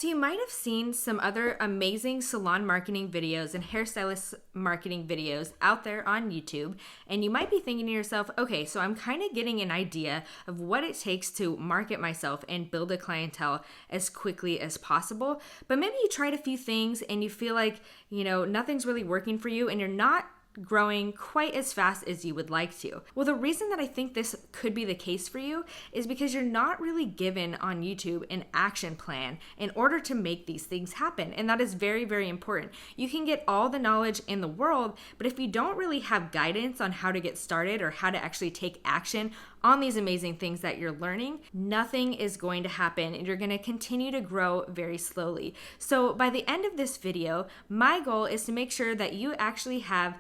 So you might have seen some other amazing salon marketing videos and hairstylist marketing videos out there on YouTube, and you might be thinking to yourself, okay, so I'm kind of getting an idea of what it takes to market myself and build a clientele as quickly as possible, but maybe you tried a few things and you feel like, nothing's really working for you and you're not growing quite as fast as you would like to. Well, the reason that I think this could be the case for you is because you're not really given on YouTube an action plan in order to make these things happen. And that is very, very important. You can get all the knowledge in the world, but if you don't really have guidance on how to get started or how to actually take action on these amazing things that you're learning, nothing is going to happen and you're going to continue to grow very slowly. So by the end of this video, my goal is to make sure that you actually have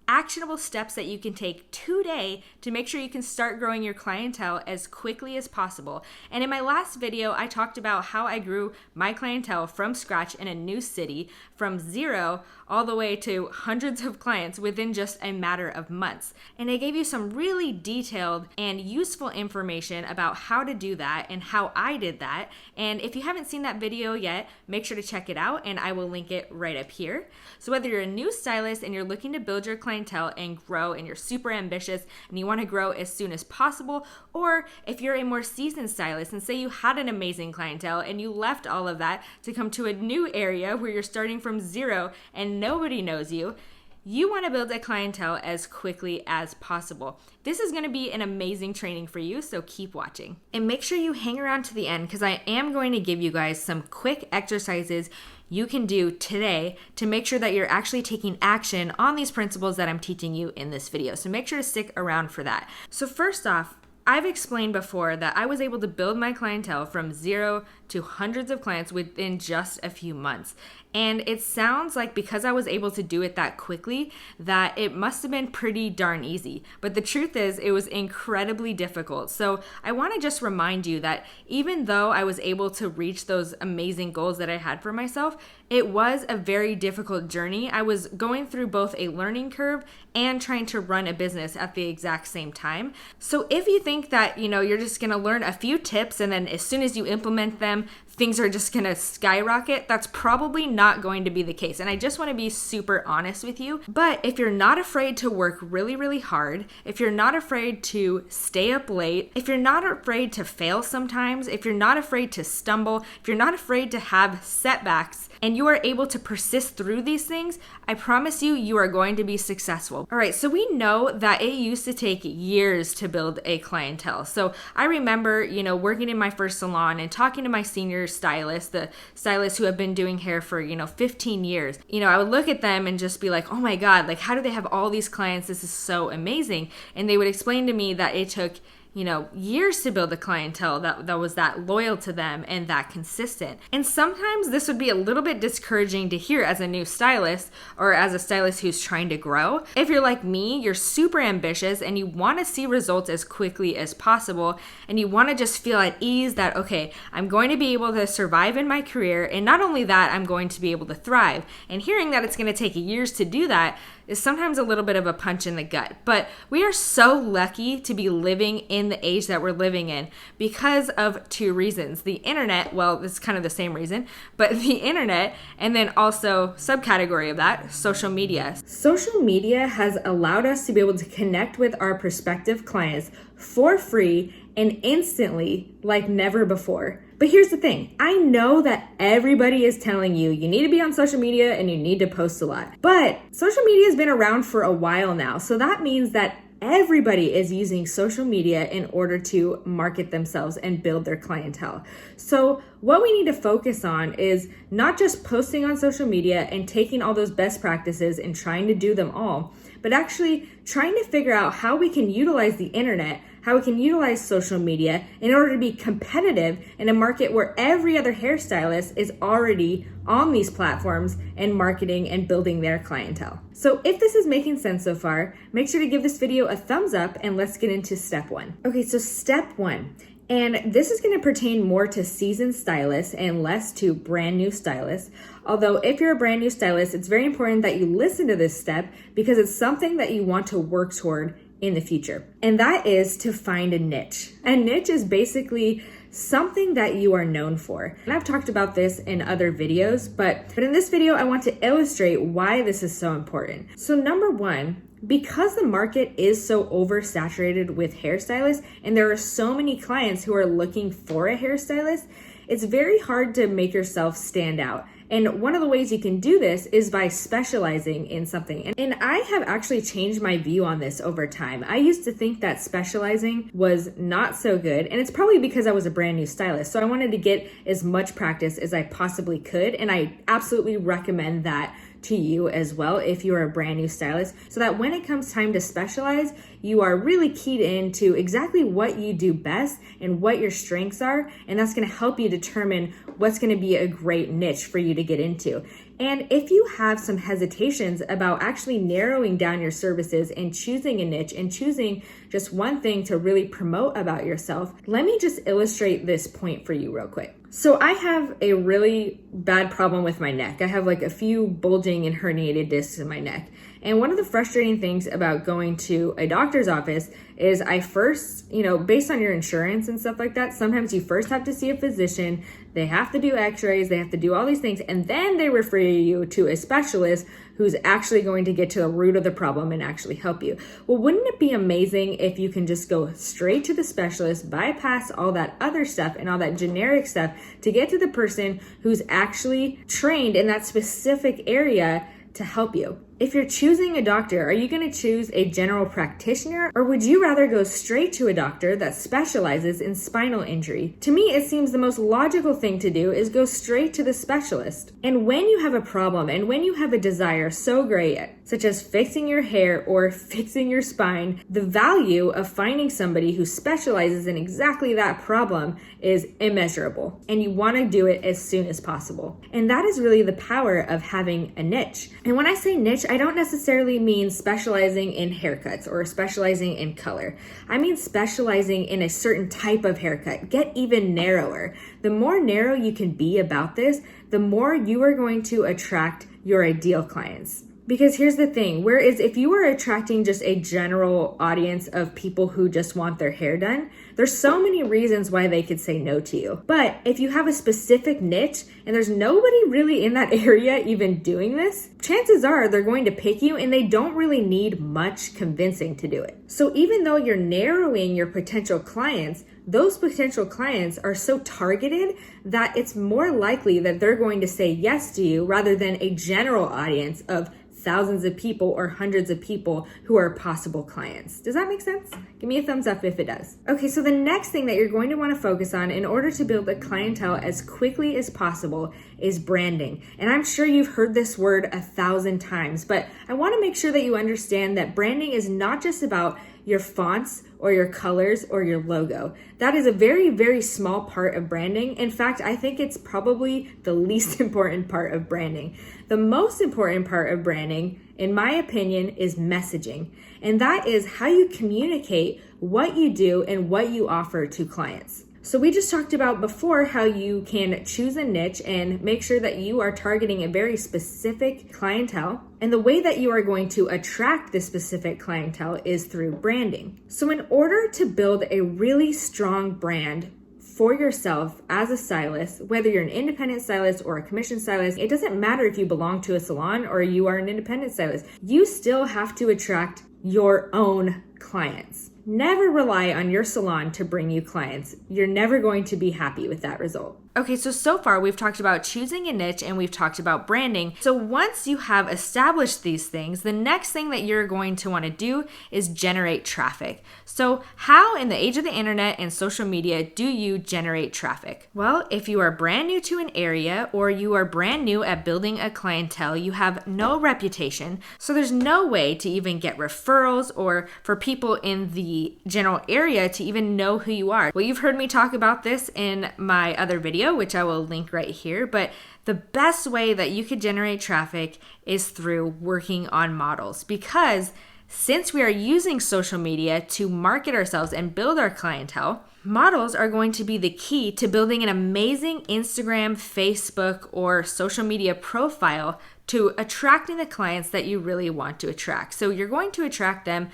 actionable steps that you can take today to make sure you can start growing your clientele as quickly as possible. And in my last video, I talked about how I grew my clientele from scratch in a new city from 0 all the way to hundreds of clients within just a matter of months. And I gave you some really detailed and useful information about how to do that and how I did that. And if you haven't seen that video yet, make sure to check it out and I will link it right up here. So whether you're a new stylist and you're looking to build your clientele and grow and you're super ambitious and you want to grow as soon as possible, or if you're a more seasoned stylist and say you had an amazing clientele and you left all of that to come to a new area where you're starting from 0 and nobody knows you, you want to build a clientele as quickly as possible. This is going to be an amazing training for you, so keep watching. And make sure you hang around to the end because I am going to give you guys some quick exercises you can do today to make sure that you're actually taking action on these principles that I'm teaching you in this video. So make sure to stick around for that. So first off, I've explained before that I was able to build my clientele from 0 to hundreds of clients within just a few months. And it sounds like because I was able to do it that quickly, that it must have been pretty darn easy. But the truth is, it was incredibly difficult. So I want to just remind you that even though I was able to reach those amazing goals that I had for myself, it was a very difficult journey. I was going through both a learning curve and trying to run a business at the exact same time. So if you think that, you're just going to learn a few tips and then as soon as you implement them, things are just going to skyrocket, that's probably not going to be the case. And I just want to be super honest with you. But if you're not afraid to work really, really hard, if you're not afraid to stay up late, if you're not afraid to fail sometimes, if you're not afraid to stumble, if you're not afraid to have setbacks, and you are able to persist through these things, I promise you, you are going to be successful. All right, so we know that it used to take years to build a clientele. So I remember, working in my first salon and talking to my senior stylist, the stylists who have been doing hair for, 15 years. I would look at them and just be like, oh my God, like how do they have all these clients? This is so amazing. And they would explain to me that it took years to build a clientele that was that loyal to them and that consistent. And sometimes this would be a little bit discouraging to hear as a new stylist or as a stylist who's trying to grow. If you're like me, you're super ambitious and you want to see results as quickly as possible and you want to just feel at ease that, okay, I'm going to be able to survive in my career and not only that, I'm going to be able to thrive. And hearing that it's going to take years to do that is sometimes a little bit of a punch in the gut. But we are so lucky to be living in the age that we're living in because of two reasons. The internet, well, it's kind of the same reason, but the internet, and then also subcategory of that, social media. Social media has allowed us to be able to connect with our prospective clients for free and instantly like never before. But here's the thing. I know that everybody is telling you need to be on social media and you need to post a lot. But social media has been around for a while now. So that means that everybody is using social media in order to market themselves and build their clientele. So what we need to focus on is not just posting on social media and taking all those best practices and trying to do them all, but actually trying to figure out how we can utilize the internet, how we can utilize social media in order to be competitive in a market where every other hairstylist is already on these platforms and marketing and building their clientele. So if this is making sense so far, make sure to give this video a thumbs up and let's get into step 1. Okay, so step 1. And this is going to pertain more to seasoned stylists and less to brand new stylists. Although if you're a brand new stylist, it's very important that you listen to this step because it's something that you want to work toward in the future. And that is to find a niche. A niche is basically something that you are known for. And I've talked about this in other videos, but in this video, I want to illustrate why this is so important. So number one, because the market is so oversaturated with hairstylists and there are so many clients who are looking for a hairstylist, it's very hard to make yourself stand out. And one of the ways you can do this is by specializing in something. And I have actually changed my view on this over time. I used to think that specializing was not so good, and it's probably because I was a brand new stylist. So I wanted to get as much practice as I possibly could, and I absolutely recommend that to you as well if you're a brand new stylist, so that when it comes time to specialize, you are really keyed into exactly what you do best and what your strengths are, and that's going to help you determine what's going to be a great niche for you to get into. And if you have some hesitations about actually narrowing down your services and choosing a niche and choosing just one thing to really promote about yourself, let me just illustrate this point for you real quick. So I have a really bad problem with my neck. I have like a few bulging and herniated discs in my neck. And one of the frustrating things about going to a doctor's office is I first, based on your insurance and stuff like that, sometimes you first have to see a physician, they have to do x-rays, they have to do all these things, and then they refer you to a specialist who's actually going to get to the root of the problem and actually help you. Well, wouldn't it be amazing if you can just go straight to the specialist, bypass all that other stuff and all that generic stuff to get to the person who's actually trained in that specific area to help you? If you're choosing a doctor, are you going to choose a general practitioner, or would you rather go straight to a doctor that specializes in spinal injury? To me, it seems the most logical thing to do is go straight to the specialist. And when you have a problem and when you have a desire so great, such as fixing your hair or fixing your spine, the value of finding somebody who specializes in exactly that problem is immeasurable. And you want to do it as soon as possible. And that is really the power of having a niche. And when I say niche, I don't necessarily mean specializing in haircuts or specializing in color. I mean specializing in a certain type of haircut. Get even narrower. The more narrow you can be about this, the more you are going to attract your ideal clients. Because here's the thing, whereas if you are attracting just a general audience of people who just want their hair done, there's so many reasons why they could say no to you. But if you have a specific niche and there's nobody really in that area even doing this, chances are they're going to pick you and they don't really need much convincing to do it. So even though you're narrowing your potential clients, those potential clients are so targeted that it's more likely that they're going to say yes to you rather than a general audience of thousands of people or hundreds of people who are possible clients. Does that make sense? Give me a thumbs up if it does. Okay, so the next thing that you're going to want to focus on in order to build a clientele as quickly as possible is branding. And I'm sure you've heard this word 1,000 times, but I want to make sure that you understand that branding is not just about your fonts or your colors or your logo. That is a very, very small part of branding. In fact, I think it's probably the least important part of branding. The most important part of branding, in my opinion, is messaging. And that is how you communicate what you do and what you offer to clients. So we just talked about before how you can choose a niche and make sure that you are targeting a very specific clientele. And the way that you are going to attract this specific clientele is through branding. So in order to build a really strong brand for yourself as a stylist, whether you're an independent stylist or a commissioned stylist, it doesn't matter if you belong to a salon or you are an independent stylist, you still have to attract your own clients. Never rely on your salon to bring you clients. You're never going to be happy with that result. Okay, so far we've talked about choosing a niche and we've talked about branding. So once you have established these things, the next thing that you're going to want to do is generate traffic. So how in the age of the internet and social media do you generate traffic? Well, if you are brand new to an area or you are brand new at building a clientele, you have no reputation. So there's no way to even get referrals or for people in the general area to even know who you are. Well, you've heard me talk about this in my other video, which I will link right here, but the best way that you could generate traffic is through working on models, because since we are using social media to market ourselves and build our clientele, models are going to be the key to building an amazing Instagram, Facebook, or social media profile to attracting the clients that you really want to attract. So you're going to attract them,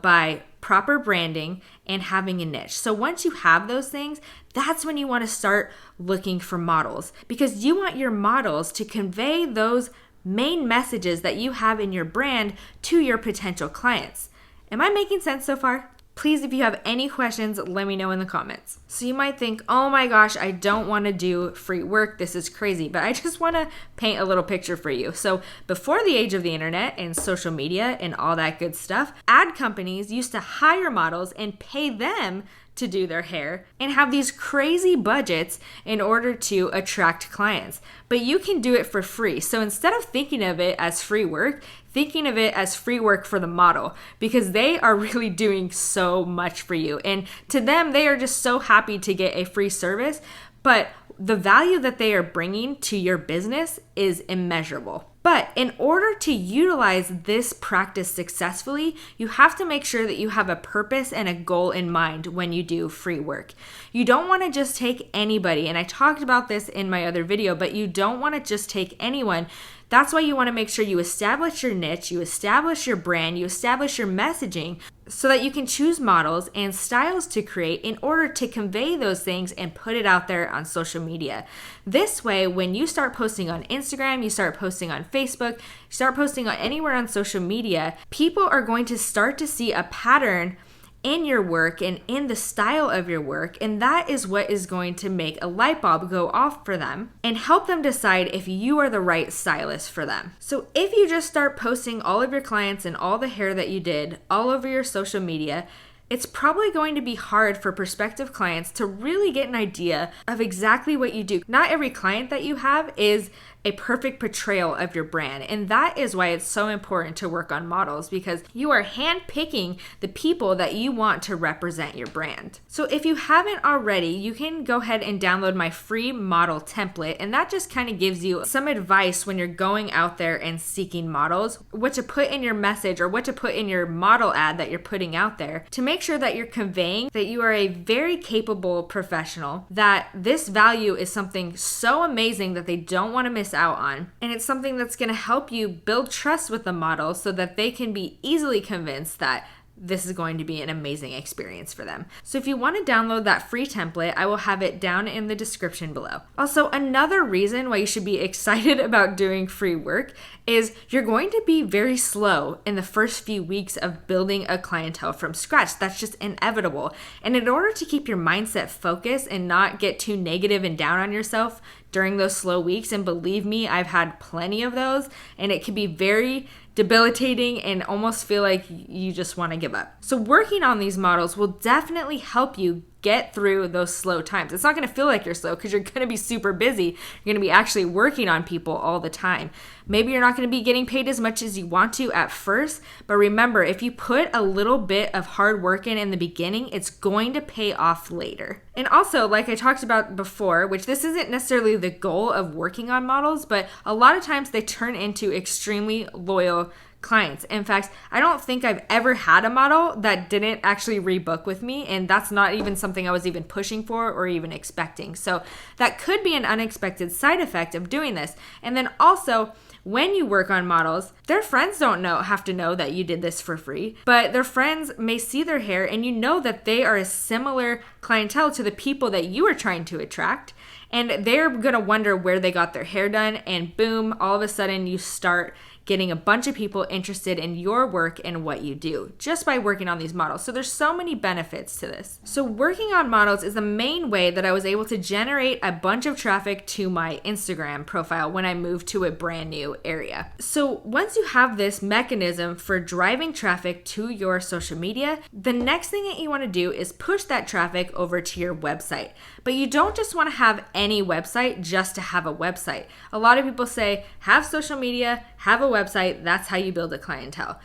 by proper branding and having a niche. So once you have those things, that's when you want to start looking for models, because you want your models to convey those main messages that you have in your brand to your potential clients. Am I making sense so far? Please, if you have any questions, let me know in the comments. So you might think, oh my gosh, I don't want to do free work. This is crazy. But I just want to paint a little picture for you. So before the age of the internet and social media and all that good stuff, ad companies used to hire models and pay them to do their hair and have these crazy budgets in order to attract clients. But you can do it for free. So instead of thinking of it as free work, thinking of it as free work for the model, because they are really doing so much for you. And to them, they are just so happy to get a free service, but the value that they are bringing to your business is immeasurable. But in order to utilize this practice successfully, you have to make sure that you have a purpose and a goal in mind when you do free work. You don't want to just take anybody, and I talked about this in my other video, but you don't want to just take anyone. That's why you want to make sure you establish your niche, you establish your brand, you establish your messaging so that you can choose models and styles to create in order to convey those things and put it out there on social media. This way, when you start posting on Instagram, you start posting on Facebook, you start posting on anywhere on social media, people are going to start to see a pattern in your work and in the style of your work, and that is what is going to make a light bulb go off for them and help them decide if you are the right stylist for them. So if you just start posting all of your clients and all the hair that you did all over your social media, it's probably going to be hard for prospective clients to really get an idea of exactly what you do. Not every client that you have is a perfect portrayal of your brand. And that is why it's so important to work on models, because you are handpicking the people that you want to represent your brand. So if you haven't already, you can go ahead and download my free model template. And that just kind of gives you some advice when you're going out there and seeking models, what to put in your message or what to put in your model ad that you're putting out there to make sure that you're conveying that you are a very capable professional, that this value is something so amazing that they don't want to miss out on. And it's something that's going to help you build trust with the model so that they can be easily convinced that this is going to be an amazing experience for them. So if you want to download that free template, I will have it down in the description below. Also, another reason why you should be excited about doing free work is you're going to be very slow in the first few weeks of building a clientele from scratch. That's just inevitable. And in order to keep your mindset focused and not get too negative and down on yourself during those slow weeks, and believe me, I've had plenty of those, and it can be very debilitating and almost feel like you just want to give up. So working on these models will definitely help you get through those slow times. It's not going to feel like you're slow because you're going to be super busy. You're going to be actually working on people all the time. Maybe you're not going to be getting paid as much as you want to at first, but remember, if you put a little bit of hard work in the beginning, it's going to pay off later. And also, like I talked about before, which this isn't necessarily the goal of working on models, but a lot of times they turn into extremely loyal clients. In fact, I don't think I've ever had a model that didn't actually rebook with me, and that's not even something I was even pushing for or even expecting. So that could be an unexpected side effect of doing this. And then also, when you work on models, their friends don't have to know that you did this for free, but their friends may see their hair and you know that they are a similar clientele to the people that you are trying to attract. And they're going to wonder where they got their hair done, and boom, all of a sudden you start getting a bunch of people interested in your work and what you do just by working on these models. So there's so many benefits to this. So working on models is the main way that I was able to generate a bunch of traffic to my Instagram profile when I moved to a brand new area. So once you have this mechanism for driving traffic to your social media, the next thing that you want to do is push that traffic over to your website. But you don't just want to have any website just to have a website. A lot of people say, have social media, have a website, that's how you build a clientele.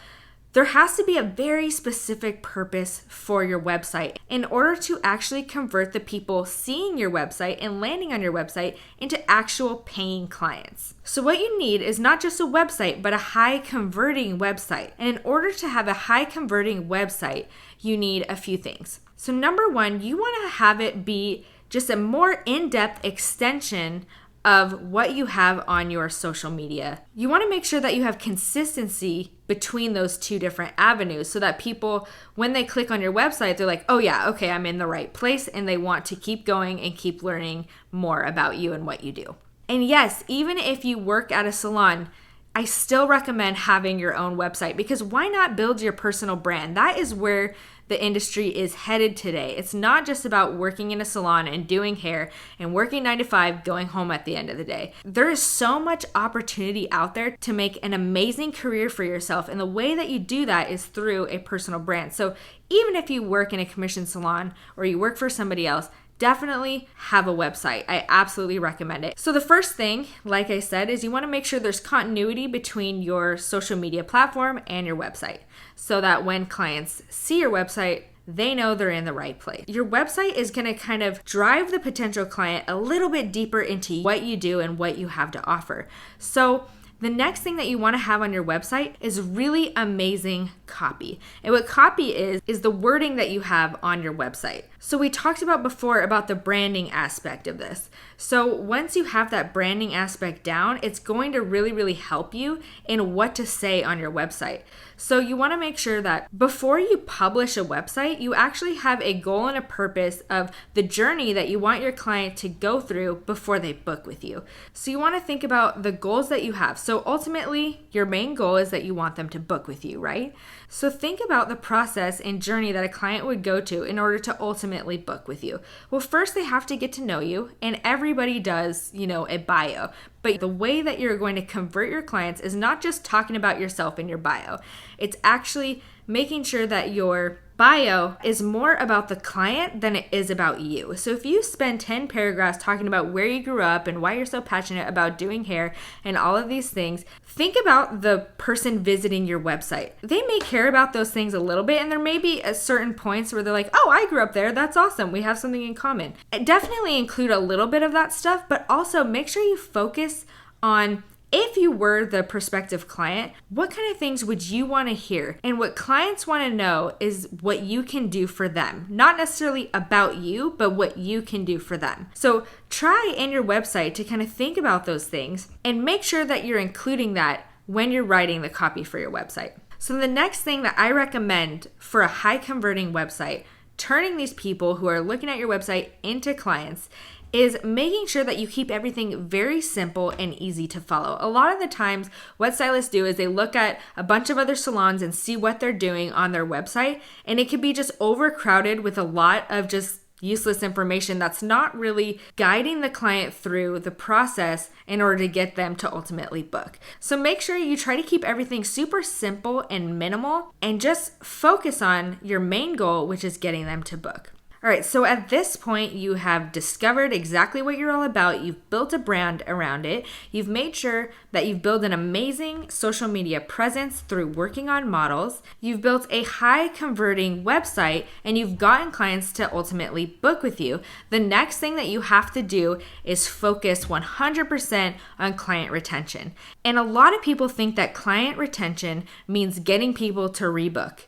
There has to be a very specific purpose for your website in order to actually convert the people seeing your website and landing on your website into actual paying clients. So what you need is not just a website, but a high converting website. And in order to have a high converting website, you need a few things. So number one, you want to have it be just a more in-depth extension of what you have on your social media. You want to make sure that you have consistency between those two different avenues so that people, when they click on your website, they're like, oh yeah, okay, I'm in the right place, and they want to keep going and keep learning more about you and what you do. And yes, even if you work at a salon, I still recommend having your own website, because why not build your personal brand? That is where the industry is headed today. It's not just about working in a salon and doing hair and working 9 to 5, going home at the end of the day. There is so much opportunity out there to make an amazing career for yourself. And the way that you do that is through a personal brand. So even if you work in a commission salon or you work for somebody else, definitely have a website. I absolutely recommend it. So the first thing, like I said, is you want to make sure there's continuity between your social media platform and your website, so that when clients see your website, they know they're in the right place. Your website is going to kind of drive the potential client a little bit deeper into what you do and what you have to offer. So the next thing that you want to have on your website is really amazing copy. And what copy is the wording that you have on your website. So we talked about before about the branding aspect of this. So once you have that branding aspect down, it's going to really, really help you in what to say on your website. So you want to make sure that before you publish a website, you actually have a goal and a purpose of the journey that you want your client to go through before they book with you. So you want to think about the goals that you have. So ultimately, your main goal is that you want them to book with you, right? So think about the process and journey that a client would go to in order to ultimately book with you. Well, first they have to get to know you, and everybody does, a bio. But the way that you're going to convert your clients is not just talking about yourself in your bio. It's actually making sure that your bio is more about the client than it is about you. So if you spend 10 paragraphs talking about where you grew up and why you're so passionate about doing hair and all of these things, think about the person visiting your website. They may care about those things a little bit, and there may be at certain points where they're like, oh, I grew up there. That's awesome. We have something in common. Definitely include a little bit of that stuff, but also make sure you focus on, if you were the prospective client, what kind of things would you want to hear? And what clients want to know is what you can do for them. Not necessarily about you, but what you can do for them. So try in your website to kind of think about those things and make sure that you're including that when you're writing the copy for your website. So the next thing that I recommend for a high converting website, turning these people who are looking at your website into clients, is making sure that you keep everything very simple and easy to follow. A lot of the times, what stylists do is they look at a bunch of other salons and see what they're doing on their website, and it can be just overcrowded with a lot of just useless information that's not really guiding the client through the process in order to get them to ultimately book. So make sure you try to keep everything super simple and minimal, and just focus on your main goal, which is getting them to book. All right, so at this point, you have discovered exactly what you're all about. You've built a brand around it. You've made sure that you've built an amazing social media presence through working on models. You've built a high converting website, and you've gotten clients to ultimately book with you. The next thing that you have to do is focus 100% on client retention. And a lot of people think that client retention means getting people to rebook.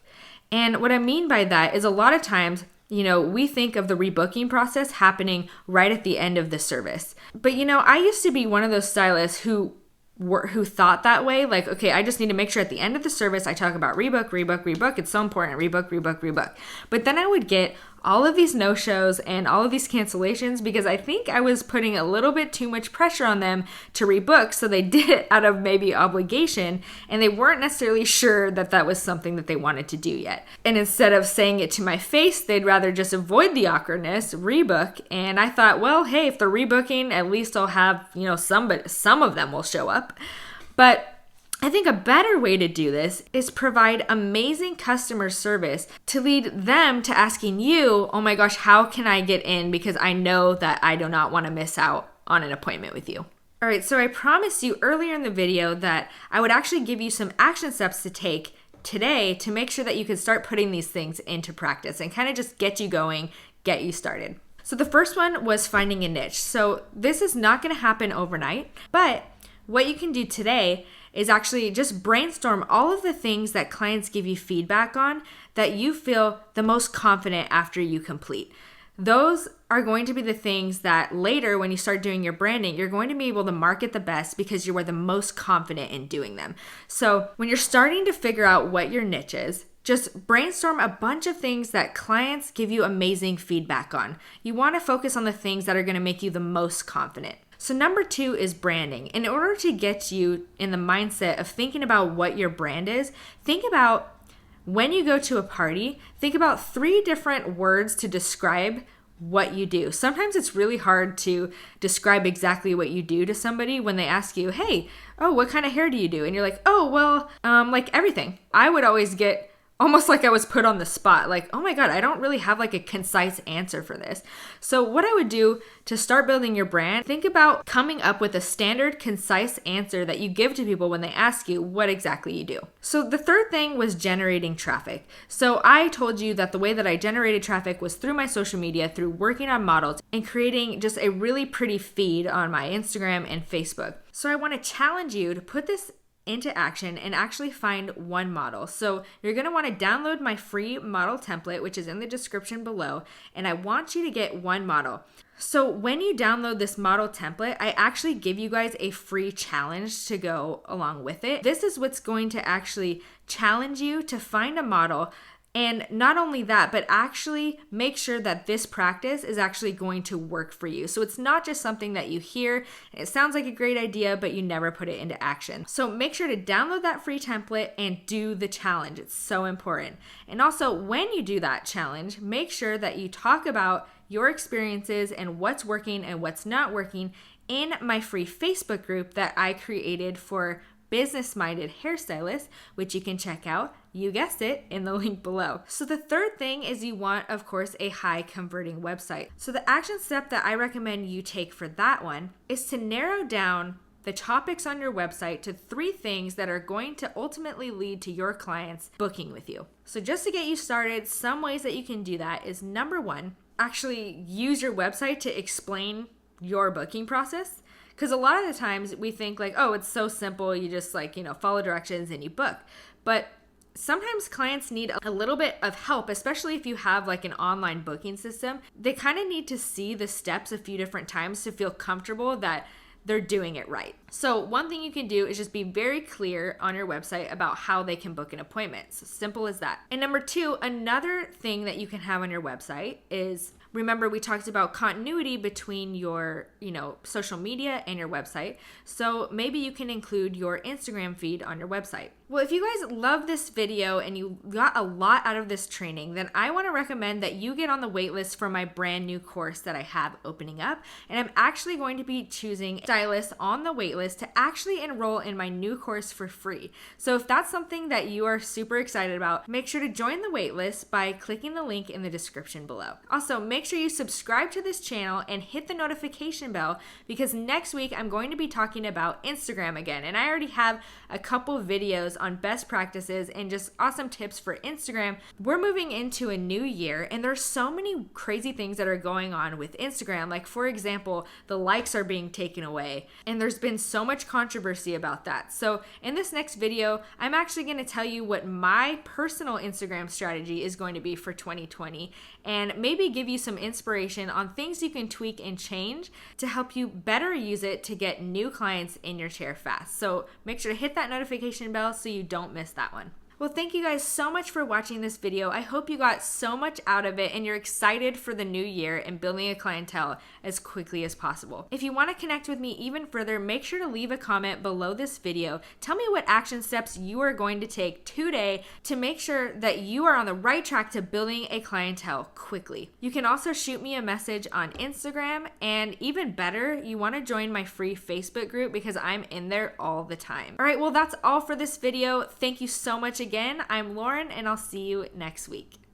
And what I mean by that is a lot of times, we think of the rebooking process happening right at the end of the service. But, I used to be one of those stylists who thought that way. Like, okay, I just need to make sure at the end of the service, I talk about rebook, rebook, rebook. It's so important. Rebook, rebook, rebook. But then I would get all of these no-shows and all of these cancellations because I think I was putting a little bit too much pressure on them to rebook. So they did it out of maybe obligation, and they weren't necessarily sure that that was something that they wanted to do yet. And instead of saying it to my face, they'd rather just avoid the awkwardness, rebook. And I thought, well, hey, if they're rebooking, at least I'll have, some of them will show up. But I think a better way to do this is provide amazing customer service to lead them to asking you, oh my gosh, how can I get in? Because I know that I do not want to miss out on an appointment with you. All right, so I promised you earlier in the video that I would actually give you some action steps to take today to make sure that you can start putting these things into practice and kind of just get you going, get you started. So the first one was finding a niche. So this is not going to happen overnight, but what you can do today is actually just brainstorm all of the things that clients give you feedback on that you feel the most confident after you complete. Those are going to be the things that later, when you start doing your branding, you're going to be able to market the best because you are the most confident in doing them. So when you're starting to figure out what your niche is, just brainstorm a bunch of things that clients give you amazing feedback on. You want to focus on the things that are going to make you the most confident. So number 2 is branding. In order to get you in the mindset of thinking about what your brand is, think about when you go to a party, think about 3 different words to describe what you do. Sometimes it's really hard to describe exactly what you do to somebody when they ask you, hey, what kind of hair do you do? And you're like, like everything. I would always get almost like I was put on the spot, like, oh my God, I don't really have like a concise answer for this. So what I would do to start building your brand, think about coming up with a standard, concise answer that you give to people when they ask you what exactly you do. So the third thing was generating traffic. So I told you that the way that I generated traffic was through my social media, through working on models and creating just a really pretty feed on my Instagram and Facebook. So I want to challenge you to put this into action and actually find one model. So you're going to want to download my free model template, which is in the description below, and I want you to get one model. So when you download this model template, I actually give you guys a free challenge to go along with it. This is what's going to actually challenge you to find a model. And not only that, but actually make sure that this practice is actually going to work for you. So it's not just something that you hear, and it sounds like a great idea, but you never put it into action. So make sure to download that free template and do the challenge. It's so important. And also, when you do that challenge, make sure that you talk about your experiences and what's working and what's not working in my free Facebook group that I created for business-minded hairstylists, which you can check out, you guessed it, in the link below. So the third thing is you want, of course, a high converting website. So the action step that I recommend you take for that one is to narrow down the topics on your website to 3 things that are going to ultimately lead to your clients booking with you. So just to get you started, some ways that you can do that is number 1, actually use your website to explain your booking process. Because a lot of the times we think like, oh, it's so simple. You just follow directions and you book. But sometimes clients need a little bit of help, especially if you have like an online booking system. They kind of need to see the steps a few different times to feel comfortable that they're doing it right. So one thing you can do is just be very clear on your website about how they can book an appointment. So simple as that. And number 2, another thing that you can have on your website is, remember we talked about continuity between your, social media and your website. So maybe you can include your Instagram feed on your website. Well, if you guys love this video and you got a lot out of this training, then I want to recommend that you get on the waitlist for my brand new course that I have opening up. And I'm actually going to be choosing stylists on the waitlist to actually enroll in my new course for free. So if that's something that you are super excited about, make sure to join the waitlist by clicking the link in the description below. Also, make sure you subscribe to this channel and hit the notification bell, because next week I'm going to be talking about Instagram again. And I already have a couple videos on best practices and just awesome tips for Instagram. We're moving into a new year and there's so many crazy things that are going on with Instagram. Like, for example, the likes are being taken away and there's been so much controversy about that. So in this next video, I'm actually going to tell you what my personal Instagram strategy is going to be for 2020 and maybe give you some inspiration on things you can tweak and change to help you better use it to get new clients in your chair fast. So make sure to hit that notification bell so you don't miss that one. Well, thank you guys so much for watching this video. I hope you got so much out of it and you're excited for the new year and building a clientele as quickly as possible. If you want to connect with me even further, make sure to leave a comment below this video. Tell me what action steps you are going to take today to make sure that you are on the right track to building a clientele quickly. You can also shoot me a message on Instagram, and even better, you want to join my free Facebook group because I'm in there all the time. All right, well, that's all for this video. Thank you so much again. I'm Lauren, and I'll see you next week.